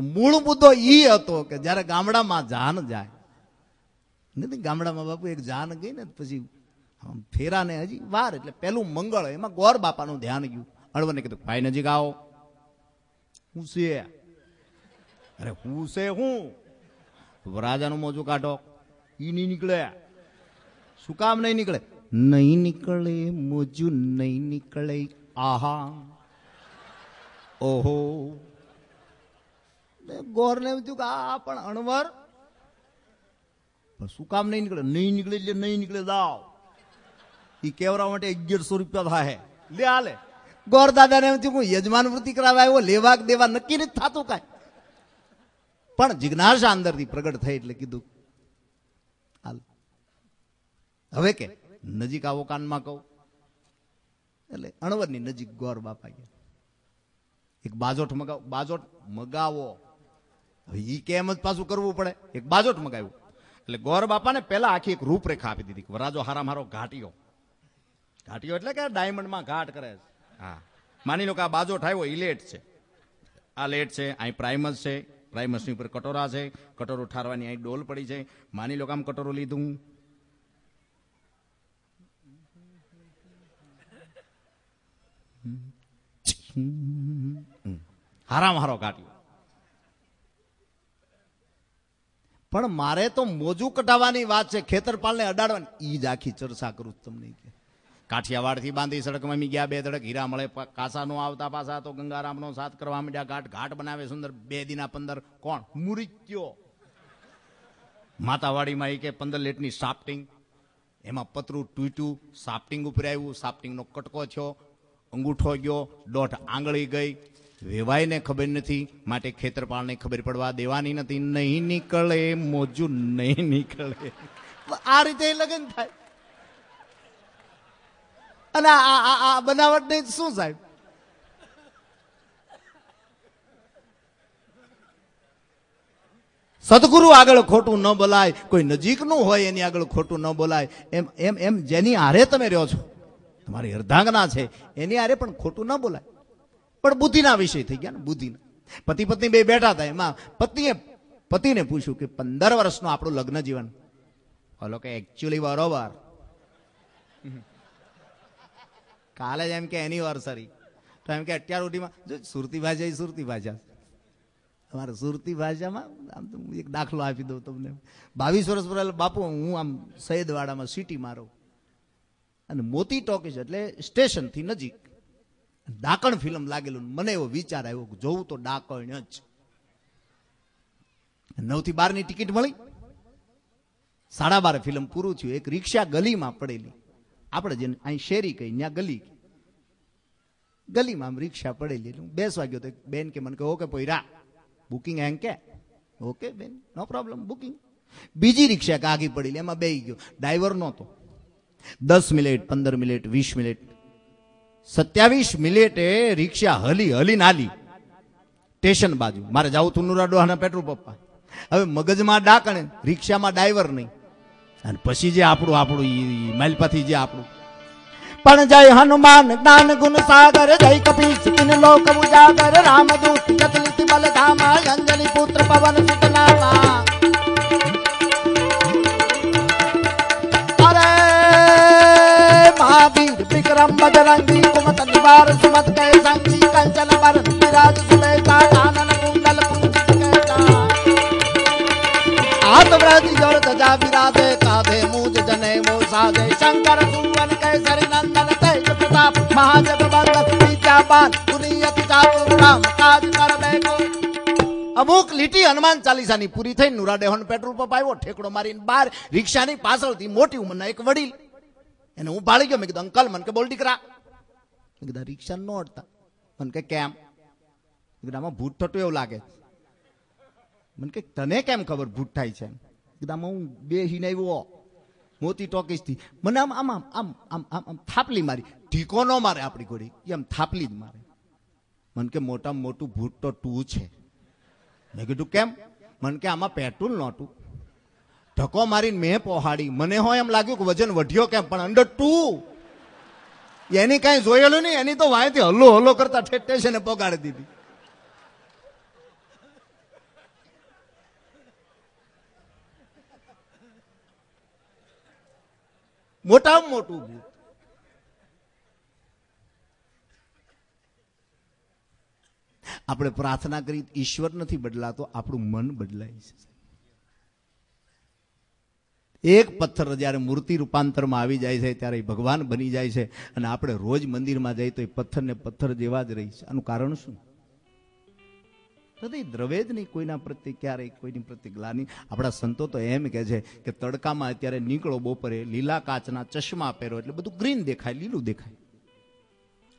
તો મૂળ મુદ્દો ઈ હતો કે જયારે ગામડામાં જાન જાય નથી, ગામડામાં બાપુ એક જાન ગઈ ને પછી ફેરા ને હજી વાર, એટલે પેલું મંગળ એમાં ગોર બાપાનું ધ્યાન ગયું. અણવરને કીધું ભાઈ નજીક આવો. હું છે? અરે હું છે હું? રાજાનું મોજું કાઢો. ઈ નહીં નીકળે. શું કામ નહીં નીકળે? નહીં નીકળે મોજું નહીં નીકળે. આહા ઓહો. ગોરને એમ થયું કે આ પણ અણવર શું કામ નહીં નીકળે? નહીં નીકળે એટલે નહીં નીકળે દાવ. એ કેવરા માટે 1100 રૂપિયા થાય. લે હાલે. ગોર દાદાને એમ થયું યજમાન વૃત્તિ કરાવવા આવ્યો, લેવા દેવા નક્કી નથી થતું કાંઈ. પણ જિજ્ઞાસા અંદરથી પ્રગટ થઈ એટલે કીધું હાલ હવે કે નજીક આવો, કાનમાં કહું. એટલે અણવરની નજીક ગોર બાપા ગયા. એક બાજોટ મગાવો. બાજોટ મગાવો. હવે ઈ કેમ જ પાછું કરવું પડે. એક બાજોટ મગાવ્યું. એટલે ગોર બાપાને પેલા આખી એક રૂપરેખા આપી દીધી. વરાજો હારામ હારો ઘાટીઓ. ઘાટીઓ એટલે કે ડાયમંડમાં ઘાટ કરે છે. હા, માની લો કે આ બાજોટ આવ્યો, ઈ લેટ છે, આ લેટ છે, અહીં પ્રાઇમસ છે, પ્રાઇમસની ઉપર કટોરા છે, કટોરો ઠારવાની અહીં ડોલ પડી છે. માની લો કે આમ કટોરો લીધું, હારામ હારો ઘાટ્યો. પણ મારે તો મોજું કઢાવવાની વાત છે, ખેતરપાલને અડાડવાની. ઈ જ આખી ચર્ચા કરું તમને. કાઠિયાવાડ થી બાંધી સડકમાં મી ગયા, 2 ધડક હીરા મળે. કાસા નો આવતા પાછા તો ગંગારામ નો સાથ કરવા માંડ્યા. ઘાટ ઘાટ બનાવે સુંદર. 2 દીના 15 કોણ મુરીક્યો. માતાવાડીમાં એ કે 15 લેટની સાફ્ટિંગ, એમાં પતરું તૂટ્યું, સાફ્ટિંગ ઉપર આવ્યું, સાફ્ટિંગ નો કટકો થયો, અંગૂઠો ગયો, 1.5 આંગળી ગઈ. વેવાઈને ખબર નથી, માટે ખેતરપાલને ખબર પડવા દેવાની નથી. નહીં નીકળે મોજું નહીં નીકળે. આ રીતે લગ્ન થાય. અને આ બનાવટ નહીં શું સાહેબ? સદગુરુ આગળ ખોટું ન બોલાય, કોઈ નજીકનું હોય એની આગળ ખોટું ન બોલાય. એમ એમ એમ જેની હારે તમે રહ્યો છો, તમારી અર્ધાંગના છે, એની હારે પણ ખોટું ન બોલાય. પણ બુદ્ધિના વિષય થઈ ગયા ને. બુદ્ધિના પતિ પત્ની બે બેઠા હતા. એમાં પત્નીએ પતિને પૂછ્યું કે 15 વર્ષનું આપણું લગ્ન જીવન. ઓલો કે એકચ્યુઅલી બરોબર. કાલે જ એમ કે એનિવર્સરી, તો એમ કે અત્યાર સુધીમાં જો સુરતી ભાષા, સુરતી ભાષા તમારે સુરતી ભાષામાં આમ તો એક દાખલો આપી દઉં તમને. 22 વર્ષ પહેલા બાપુ હું આમ સૈદવાડામાં સિટીમાં રહું, અને મોતી ટોકીઝ એટલે સ્ટેશનથી નજીક ડાકણ ફિલ્મ લાગેલું. મને એવો વિચાર આવ્યો કે જોવું તો ડાકણ જ. 9 થી 12 ની ટિકિટ મળી. 12:30 ફિલ્મ પૂરું થયું. એક રિક્ષા ગલીમાં પડેલી, આપણે જેને અહીં શેરી કહી, ત્યાં ગલી, ગલીમાં આમ રિક્ષા પડેલી. હું બેસવા ગયો તો એક બેન કે મને કે ઓકે પોઈરા બુકિંગ હેંગ કે ઓકે બેન નો પ્રોબ્લેમ બુકિંગ. બીજી રિક્ષા કે આગી પડેલી, એમાં બેસી ગયો. ડ્રાઈવર નહોતો. 10 મિનિટ 15 મિનિટ 20 મિનિટ 27 મિનિટે રિક્ષા હલી હલીને આલી સ્ટેશન બાજુ. મારે જવું તું નુરાડોહાના પેટ્રોલ પંપ. હવે મગજમાં ડાકણે, રિક્ષામાં ડ્રાઈવર નહીં. અને પછી જે આપણું માલપાથી જે આપણું પણ જય હનુમાન જ્ઞાન ગુણ સાગર, જય કપીશ તિન લોક ઉજાગર, રામદૂત જતલિતિ બલ ધામા, અંજલિ પુત્ર પવન સુત નામા. અરે મહાવીર વિક્રમ બજરંગી, કુમત નિવાર સુમત कै સંગી, કંચન બર વિરાજ સુબેતા, કાનન कुंडल कुंचित कहता, हाथ व्रज जोड़ ध्वजा विराजे, कांधे मूज जने मोह साजे, शंकर सुवन केसरी नंदन, तेज प्रताप महाजग बंदन, विद्यावान गुणियति चातुर, राम काज करबे को. અમુક લીટી હનુમાન ચાલીસાની પૂરી થઈ. નુરાડેહોન પેટ્રોલ પંપ આવ્યો. ઠેકડો મારીને બહાર રિક્ષાની પાછળથી મોટી ઉંમરના એક વડીલ, એને હું ભાળી ગયો. મેં કીધું અંકલ, મને કે બોલ દીકરા. મેં કીધું રિક્ષા નો અડતા. મને કે કેમ? મેં કીધું આમાં ભૂત થતું એવું લાગે. મને કે તને કેમ ખબર ભૂત થાય છે? કીધું આમાં હું બેહીને આવ્યો મોતી ટોકીઝ થી. મને આમ આમ આમ આમ આમ થાપલી મારી. ઢીકો ન મારે આપણી ઘોડી, એમ થાપલી જ મારે. મને કે મોટામાં મોટું ભૂત તો તું છે. મેં કીધું કેમ? મને કે આમાં પેટ્રોલ નહોતું, ધક્કો મારીને મેં પહોંચાડી. મને હોય એમ લાગ્યું કે વજન વધ્યો કેમ, પણ અંડર 2. એની કઈ જોયેલું નહીં. એની તો વાંયથી હલ્લો હલ્લો કરતા ઠેઠ સ્ટેશને પગાડી દીધી. મોટામાં મોટું ભૂત. આપણે પ્રાર્થના કરી ઈશ્વર નથી બદલાતો, આપણું મન બદલાય છે. એક પથ્થર જ્યારે મૂર્તિ રૂપાંતરમાં આવી જાય છે ત્યારે ભગવાન બની જાય છે. અને આપણે રોજ મંદિરમાં જઈએ તો એ પથ્થરને પથ્થર જેવા જ રહી છે. આનું કારણ શું? હૃદય દ્રવે જ નહીં કોઈના પ્રત્યે, ક્યારેય કોઈની પ્રત્યે ગ્લાની. આપણા સંતો તો એમ કહે છે કે તડકામાં અત્યારે નીકળો બપોરે, લીલા કાચના ચશ્મા પહેરો એટલે બધું ગ્રીન દેખાય, લીલું દેખાય.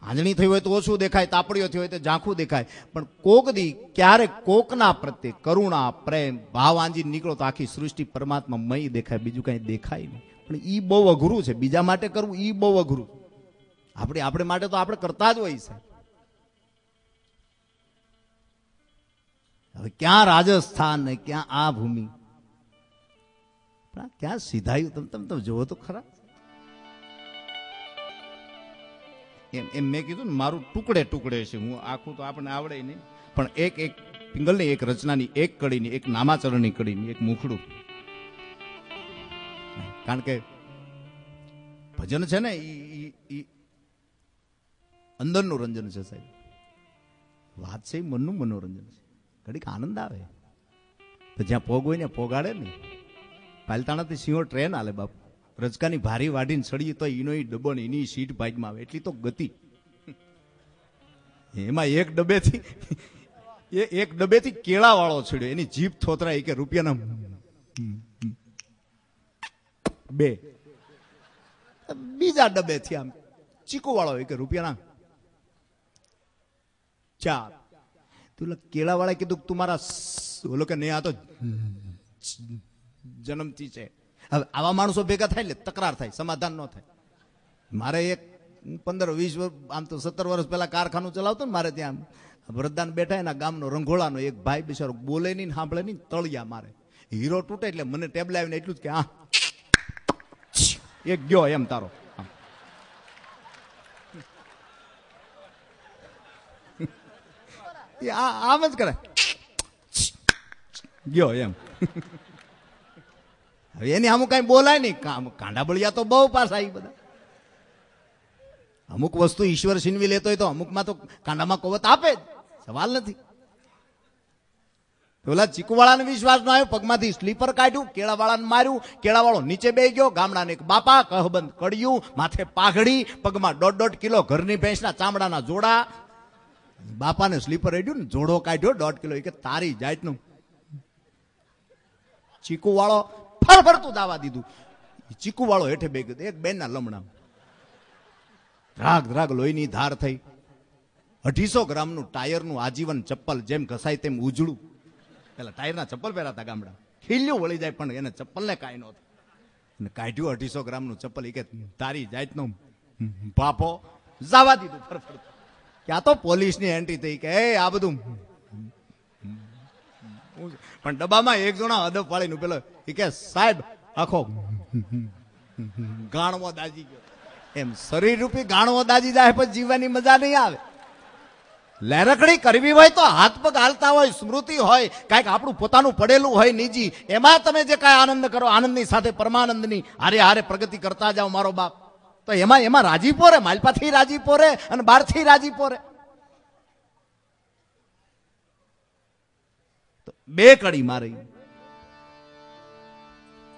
આંજણી થઈ હોય તો ઓછું દેખાય, તાપડીઓ થઈ હોય તો ઝાંખું દેખાય. પણ કોક દી ક્યારેક કોકના પ્રત્યે કરુણા, પ્રેમ, ભાવ આંજી નીકળો તો આખી સૃષ્ટિ પરમાત્મા મય દેખાય, બીજું કઈ દેખાય નહીં. પણ ઈ બહુ અઘરું છે. બીજા માટે કરવું ઈ બહુ અઘરું. આપણે માટે તો આપણે કરતા જ હોય છે. હવે ક્યાં રાજસ્થાન ને ક્યાં આ ભૂમિ, ક્યાં સીધાયું તમે જોવો તો ખરા. એમ મેં કીધું ને, મારું ટુકડે ટુકડે છે. હું આખું તો આપણને આવડે નહીં, પણ એક એક પિંગલની, એક રચનાની, એક કડીની, એક નામાચરણની કડીની, એક મુખડું. કારણ કે ભજન છે ને ઈ અંદરનું રંજન છે સાહેબ. વાત છે મનનું મનોરંજન છે. ઘડીક આનંદ આવે. જ્યાં પોગ હોય ને પોગાડે ને. પાલતાણાથી સિંહો ટ્રેન આલે બાપુ, રજકાની ભારી વાઢીને ચડીએ તો એનો ડબ્બો ને એની સીટ બાઇકમાં આવે, એટલી તો ગતિ. એમાં એક ડબ્બેથી કેળા વાળો છેડ્યો, એની જીભ થોતરાય કે રૂપિયાના 2. બીજા ડબ્બેથી આમ ચીકુ વાળો કે રૂપિયાના 4. કેળા વાળા કીધું તું મારા ઓલો કે નહીં, આ તો જન્મથી છે. હવે આવા માણસો ભેગા થાય એટલે તકરાર થાય, સમાધાન ન થાય. મારે એક 15-20 વર્ષ, આમ તો 17 વર્ષ પહેલા કારખાનું ચલાવતો ને મારે ત્યાં વરદાન બેઠા એના ગામનો રંઘોળાનો એક ભાઈ બિચારો બોલે નહીં, સાંભળે નહીં, તળિયા મારે. હીરો તૂટે એટલે મને ટેબલે આવીને એટલું જ કે હા એક ગયો એમ તારો. આમ જ કરે, ગયો એમ. હવે એની આમ કઈ બોલાય નહીં. કાંડા બળિયા તો બહુ પાછા બધા. અમુક વસ્તુ ઈશ્વર છીનવી લેતો હોય તો અમુકમાં તો કાંડામાં કોવત આપે જ, સવાલ નથી. પેલા ચીકુવાળાને વિશ્વાસ ન આવ્યો, પગમાંથી સ્લીપર કાઢ્યું, કેળાવાળાને માર્યું, કેળાવાળો નીચે બેસી ગયો. ગામડાને એક બાપા કહબંધ કડિયું, માથે પાઘડી, પગમાં 1.5 કિલો ઘરની ભેંસના ચામડાના જોડા. બાપાને સ્લીપર રેડ્યું ને જોડો કાઢ્યો 1.5 કિલો. કે તારી જાતનું. ચીકુ વાળો ફરફરતું દાવા દીધું. ચીકુ વાળો હેઠે બે ગયો, એક બેન ના લમણા ધ્રાગ ધ્રાગ લોહીની ધાર થઈ. 250 ગ્રામનું ટાયરનું આજીવન ચપ્પલ જેમ ઘસાય તેમ ઉજળું. પેલા ટાયરના ચપ્પલ પહેરાતા ગામડા, ખીલ્યું વળી જાય પણ એને ચપ્પલને કાંઈ ન થાય. કાઢ્યું 250 ગ્રામનું ચપ્પલ. એ કે તારી જાતનો બાપો. જવા દીધું ફરફરતું. ક્યાં તો પોલીસની એન્ટ્રી થઈ કે આ બધું. પણ ડબ્બામાં એક જણા હદફ વાળીનું પેલો એ કે સાહેબ આખો ગાણવો દાજી ગયો. એમ શરીર રૂપી ગાણવો દાજી જાય પછી જીવવાની મજા નહીં આવે. લેરકડી કરવી હોય તો હાથ પગ હાલતા હોય, સ્મૃતિ હોય, કાંઈક આપણું પોતાનું પડેલું હોય નિજી, એમાં તમે જે કાંઈ આનંદ કરો, આનંદની સાથે પરમાનંદની હારે હારે પ્રગતિ કરતા જાઓ મારો બાપ. તો એમાં રાજીપો રે, માલપાથી રાજીપો રે અને બહારથી રાજીપો રે. બે કડી મારી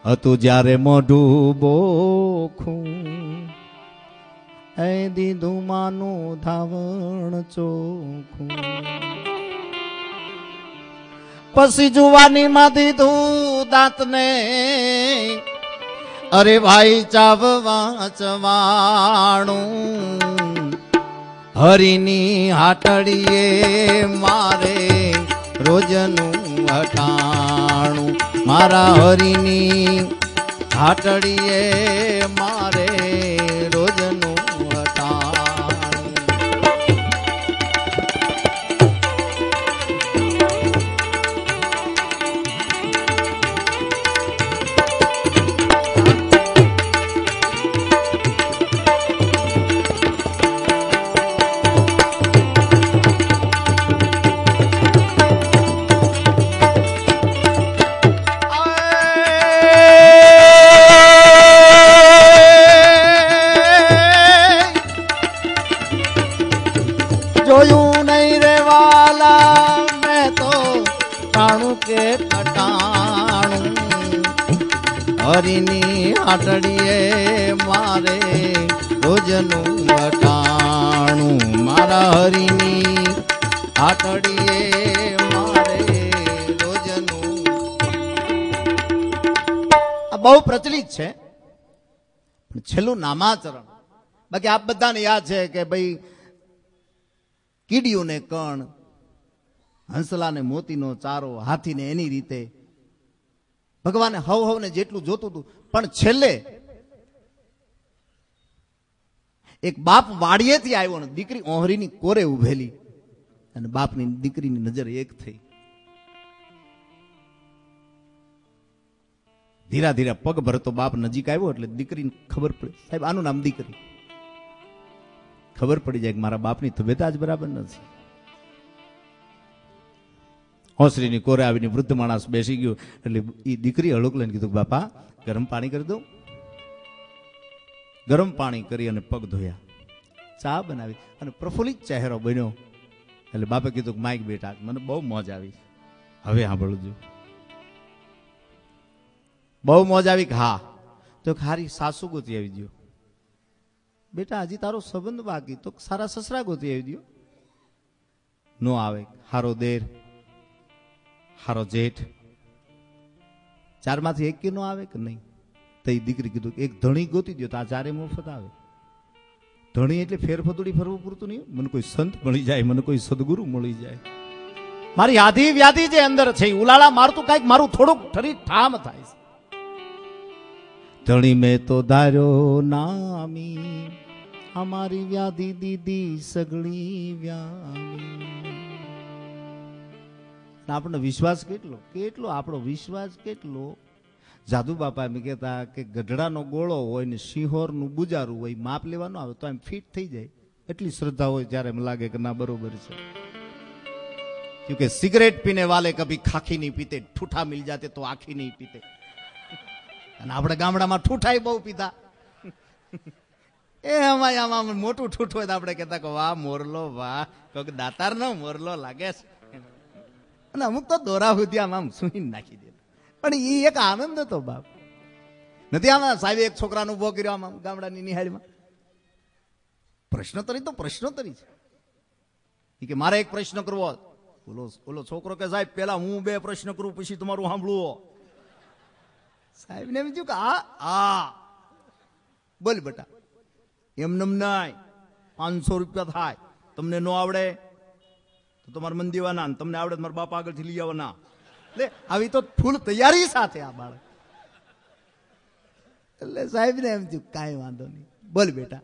હતું જ્યારે મોઢું બોખું, એ દીધું માનું ધાવણ ચોખ્ખું. પછી જુવાની માં દીધું દાંતને, અરે ભાઈ ચાવવા ચવાણું. હરિની હાટડીએ મારે રોજનું હટાણું. મારા હરિની હાટડીએ મારે રોજનું હટાણું. હરિની આટડીએ મારે રોજનું વટાણું, મારા હરિની આટડીએ મારે રોજનું. આ બહુ પ્રચલિત છે, છેલ્લું નામાચરણ. બાકી આપ બધાને યાદ છે કે ભાઈ કીડીઓને કણ, હંસલાને મોતીનો ચારો, હાથીને એની રીતે. ભગવાને હવને જેટલું જોતું હતું, પણ છેલ્લે એક બાપ વાડીએથી આવ્યો ને દીકરી ઓહરીની કોરે ઉભેલી, અને બાપની દીકરીની નજર એક થઈ. ધીરા ધીરા પગ ભરતો બાપ નજીક આવ્યો એટલે દીકરીને ખબર પડી, સાહેબ આનું નામ દીકરી. ખબર પડી જાય કે મારા બાપની તબિયત આજ બરાબર નથી. ઓસરીની કોરે આવીને વૃદ્ધ માણસ બેસી ગયો એટલે એ દીકરી હળુક લઈને કીધું, બાપા ગરમ પાણી કરી દઉં. ગરમ પાણી કરી અને પગ ધોયા, ચા બનાવી અને પ્રફુલ્લિત ચહેરો બન્યો. એટલે બાપે કીધું, માઇક બેટા મને બહુ મોજ આવી. હવે સાંભળજો, બહુ મોજ આવી કે હા? તો હારી સાસુ ગોતી આવી ગયો. બેટા હજી તારો સંબંધ બાકી, તો સારા સસરા ગોતી આવી ગયો. નો આવે, હારો દેર, હારો જેઠ, ચારમાંથી એક કે નો આવે કે નહીં? તો એ દીકરી કીધું એક ધણી ગોતી દો તો આ ચારે મફત આવે. ધણી એટલે ફેરફતોડી ફરવું પૂરતું નહીં, મને કોઈ સંત મળી જાય, મને કોઈ સદગુરુ મળી જાય. મારી આધી વ્યાધિ જે અંદર છે ઉલાળા મારતું કઈક મારું થોડુંક ઠરી ઠામ થાય છે. ધણી મેં તો ધાર્યો નામી, અમારી વ્યાધિ દીદી સગળી વ્યામી. આપણો વિશ્વાસ કેટલો કેટલો આપણો વિશ્વાસ કેટલો. જાદુ બાપા એમ કહેતા કે ગઢડાનો ગોળો હોય ને સિંહોરનું બુજારું હોય, માપ લેવાનું આવે તો એમ ફિટ થઈ જાય. એટલી શ્રદ્ધા હોય ત્યારે એમ લાગે કે ના બરોબર છે. क्योंकि सिगरेट पीने वाले कभी खाकी नहीं पीते, ठूठा मिल जाते तो आखी नहीं पीते. અને આપણે ગામડામાં ઠૂઠાઈ બહુ પીતા. એ આમાં મોટું ઠૂઠ હોય તો આપણે કહેતા કે વાહ મોરલો, વાહ કોઈક દાતાર નો મોરલો લાગે છે. અને અમુક તો દોરા સુધી આમ સુઈ નાખી દે. પણ એ એક આનંદ હતો બાપ. નથી આમાં સાહેબ એક છોકરાનો ઉભો કર્યો આમ ગામડાની નિહાળીમાં. પ્રશ્નોત્તરી તો પ્રશ્નોત્તરી છે કે મારે એક પ્રશ્ન કરવો. ઓલો છોકરો કે સાહેબ પેલા હું 2 પ્રશ્ન કરું પછી તમારું સાંભળવું. સાહેબ ને એમ થયું કે આ બોલ બેટા, એમ નમ નહીં, 500 રૂપિયા થાય. તમને ન આવડે તો તમારે મન દેવાના, તમને આવડે મારા બાપા આગળથી લઈ આવવાના. એટલે આવી તો ફૂલ તૈયારી સાથે આ બાળક. એટલે સાહેબ ને એમ થયું કાંઈ વાંધો નહીં, બોલ બેટા.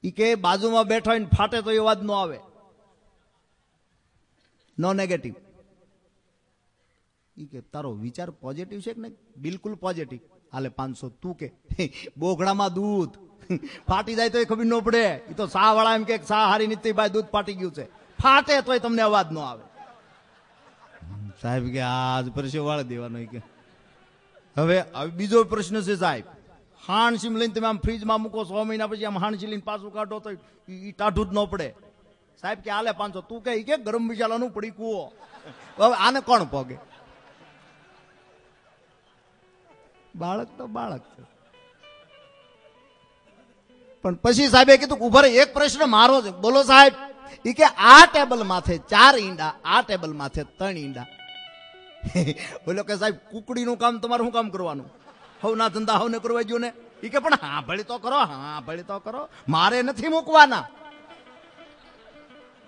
ઈ કે બાજુમાં બેઠા હોય ને ફાટે તો એ અવાજ ન આવે, નો નેગેટિવ. ઈ કે તારો વિચાર પોઝિટિવ છે કે નહીં? બિલકુલ પોઝિટિવ. હાલે 500. તું કે બોગડામાં દૂધ ફાટી જાય તો એ ખબર ન પડે. એ તો સા વાળા એમ કે સા હારી નથી ભાઈ, દૂધ ફાટી ગયું છે. ફાટે તોય તમને અવાજ ન આવે. સાહેબ કે આજ પરસ્યો વાળી દેવાનો. કે હવે બીજો પ્રશ્ન છે સાહેબ, હાણસી લઈને તમે આમ ફ્રીજમાં મૂકો, 6 મહિના પછી આમ હાણસી લઈને પાછું કાઢો તો એ ટાઢું જ ન પડે. સાહેબ કે હાલે 500. તું કે ગરમ મસાલાનું પડી કૂવો. હવે આને કોણ પોગે? બાળક તો બાળક છે. પણ પછી સાહેબે કીધું ઉભા રહે, એક પ્રશ્ન મારો છે. બોલો સાહેબ. એ કે આ ટેબલ માથે 4 ઈંડા, આ ટેબલ માથે 3 ઈંડા. બોલો કે સાહેબ કુકડીનું કામ તમારે શું કામ કરવાનું? હવના ધંધા હવને કરવા ગયો ને. એ કે પણ હા ભળી તો કરો, હા ભળી તો કરો. મારે નથી મૂકવાના,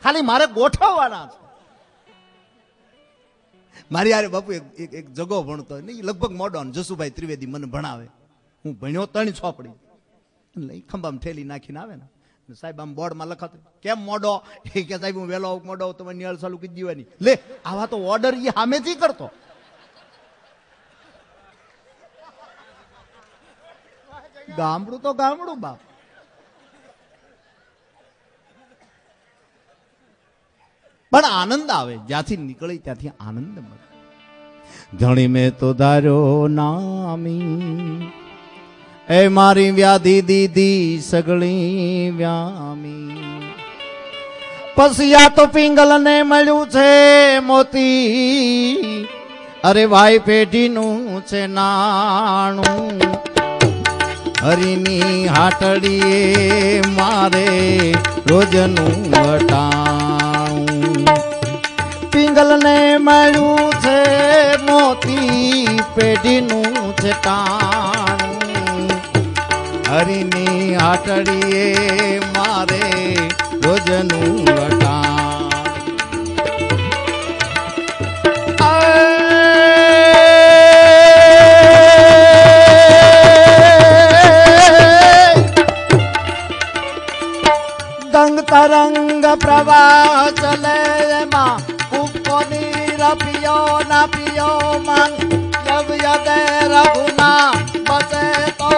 ખાલી મારે ગોઠવવાના છે. મારી યાર બાપુ એક જગો ભણતો નહીં, લગભગ મોડો, જસુભાઈ ત્રિવેદી મને ભણાવે. હું ભણ્યો 3 ચોપડી, એટલે ખંભામાં ઠેલી નાખીને આવે ને. સાહેબ આમ બોર્ડમાં લખાતું કેમ મોડો? એ કે સાહેબ હું વહેલો મોડો, તમે નિહાળ ચાલુ કરી દેવાની. લે આવા તો ઓર્ડર એ સામેથી કરતો. ગામડું તો ગામડું બાપ. પણ આનંદ આવે જ્યાંથી નીકળી ત્યાંથી આનંદ મળે. ધણી મેં તો ધાર્યો નામી, એ મારી વ્યાધિ દીદી સગળી વ્યામી. પછી આ તો પિંગલ ને મળ્યું છે મોતી, અરે ભાઈ પેઢીનું છે નાણું, હરિની હાટડીએ મારે રોજનું વટાણું. પિંગલને મળ્યું છે મોતી, પેઢીનું છે ટાણું, હરિની હાટડીએ મારે રોજનું વટાણ. ગંગ તરંગ પ્રવાહ ચલે એમાં કૂપો નીર પિયો ના પિયો મન, જબ યદે રઘુના બસે તો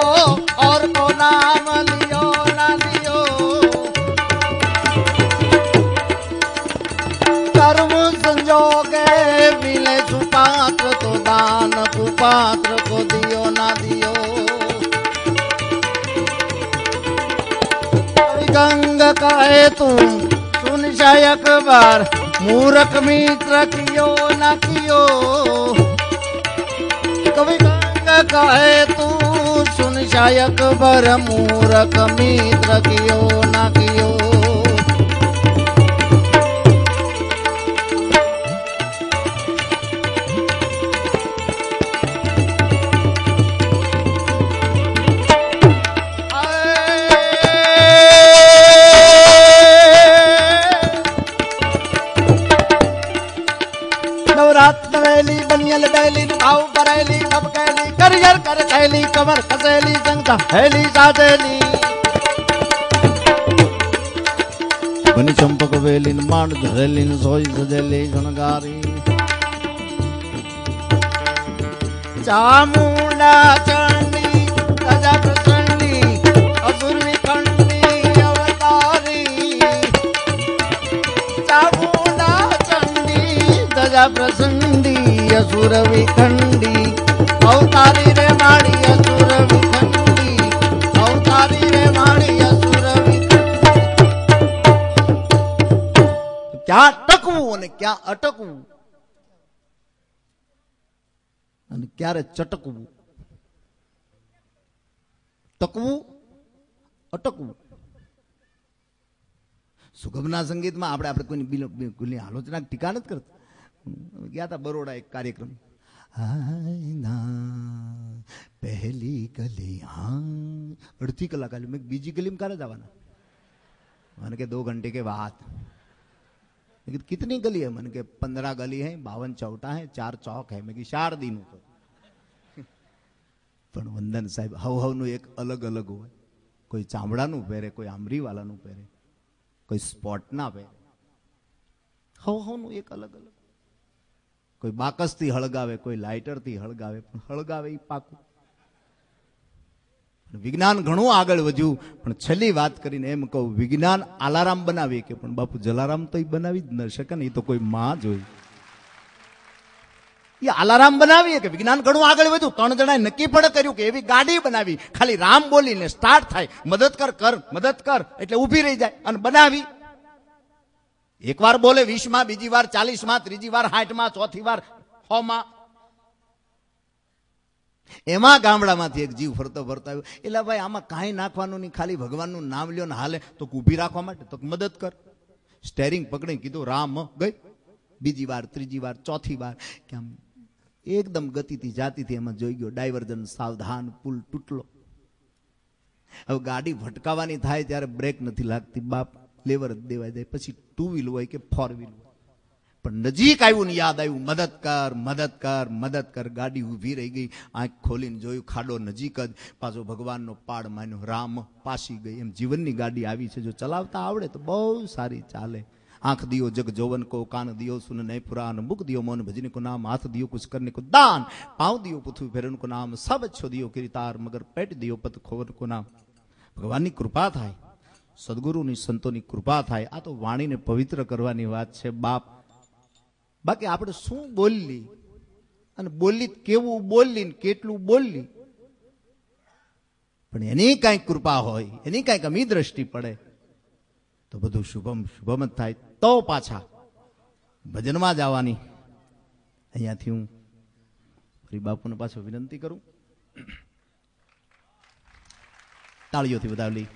और को नाम लियो ना लियो. कर्म संजोगे मिले सुपात्र तो दान, कुपात्र को दियो ना दियो. गंग कहे तुम सुन शायक बार, मूर्ख मित्र कियो ना कियो. कवि गंग कहे तू सुन शायक बर, मूर्ख मित्र कियो ना कियो. नवरात्र वेली बनियल बैली भाव बरेली सब कैली करियर कर कैली कमर कसेली संगता हैली साजेली. बनी चंपक वेली मांड धरेली सोई सजेली शणगारी. चामुंडा चंडी गजा प्रचंडी असुर विखंडी अवतारी. चामुंडा चंडी गजा प्रचंडी असुर विखंडी अवतारी रे माड़ी असुर विखंडी, अवतारी रे माड़ी असुर विखंडी. क्या टकવું અને ક્યાં અટકવું અને ક્યારે ચટકવું, ટકવું અટકવું. સુગમના સંગીતમાં આપણે કોઈની આલોચના ટીકા નથી કરતા. ગયા હતા બરોડા એક કાર્યક્રમ, પહેલી ગલી हाँ અડધી કલાક આલી. મેં બીજી ગલીમાં ક્યારે જવાના? मैंने के 2 घंटे के बाद. कितनी गली है? मैंने के 15 गली है, 52 चौटा है, 4 चौक है. मैं 4 दिन तो પણ વંદન સાહેબ હવનું એક અલગ અલગ હોય. કોઈ ચામડાનું પહેરે, કોઈ આમરીવાલાનું પહેરે, કોઈ સ્પોટના પહેરે. હવનું એક અલગ અલગ. કોઈ બાકસથી હળગાવે, કોઈ લાઇટરથી હળગાવે, પણ હળગાવે એ પાકું. વિજ્ઞાન ઘણું આગળ વધ્યું, પણ છેલ્લી વાત કરીને એમ કહું, વિજ્ઞાન આલારામ બનાવી કે પણ બાપુ જલારામ તો એ બનાવી જ ન શકે ને. એ તો કોઈ માં જોઈ એ આલારામ બનાવીએ કે વિજ્ઞાન ઘણું આગળ વધ્યું. 3 જણાએ નક્કી પણ કર્યું કે એવી ગાડી બનાવી, ખાલી રામ બોલીને સ્ટાર્ટ થાય, મદદ કર મદદ કર એટલે ઊભી રહી જાય. અને બનાવી, એક વાર બોલે 20 માં, બીજી વાર 40 માં, ત્રીજી વાર 60 માં, ચોથી વાર 100 માં. એમાં ગામડામાંથી એક જીવ ફરતો ફરતો આવ્યો. એટલે ભાઈ આમાં કાંઈ નાખવાનું નહીં, ખાલી ભગવાનનું નામ લ્યો ને હાલે. તો ઊભી રાખવા માટે તો મદદ કર. સ્ટેરિંગ પકડી કીધું રામ ગઈ. બીજી વાર, ત્રીજી વાર, ચોથી વાર કે આમ એકદમ ગતિથી જાતીથી એમાં જોઈ ગયો ડાયવર્જન, સાવધાન, પુલ તૂટલો. હવે ગાડી ભટકાવાની થાય ત્યારે બ્રેક નથી લાગતી, બાપ લેવર જ દેવાય જાય. પછી 2 વ્હીલ હોય કે 4 વ્હીલ હોય, પણ નજીક આવ્યું ને યાદ આવ્યું, મદદ કર મદદ કર મદદ કર. ગાડી ઊભી રહી ગઈ, આંખ ખોલીને જોયું, ખાડો નજીક જ. પાછો ભગવાનનો પાડ માન્યો, રામ પાસી ગઈ. એમ જીવનની ગાડી આવી છે, જો ચલાવતા આવડે તો બહુ સારી ચાલે. आंख दियो जग जोवन को, कान दियो सुन नए पुराण, मुख दियो मौन भजने को नाम, हाथ दियो कुछ करने को दान, पाँव दियो पृथ्वी फेरन को नाम, सब अच्छो दियो किरतार, मगर पेट दियो पत खोवन को नाम. ભગવાનની કૃપા થાય, સદગુરુની સંતોની કૃપા થાય. આ તો વાણીને પવિત્ર કરવાની વાત છે બાપ. બાકી આપણે શું બોલી અને બોલી કેવું બોલી ને કેટલું બોલી, પણ એની કાંઈક કૃપા હોય, એની કાંઈક અમી દ્રષ્ટિ પડે તો બધું શુભમ શુભમ જ થાય. તો પાછા ભજનમાં જવાની. અહીંયાથી હું ફરી બાપુને પાછો વિનંતી કરું, તાળીઓથી વધાવી લઈ.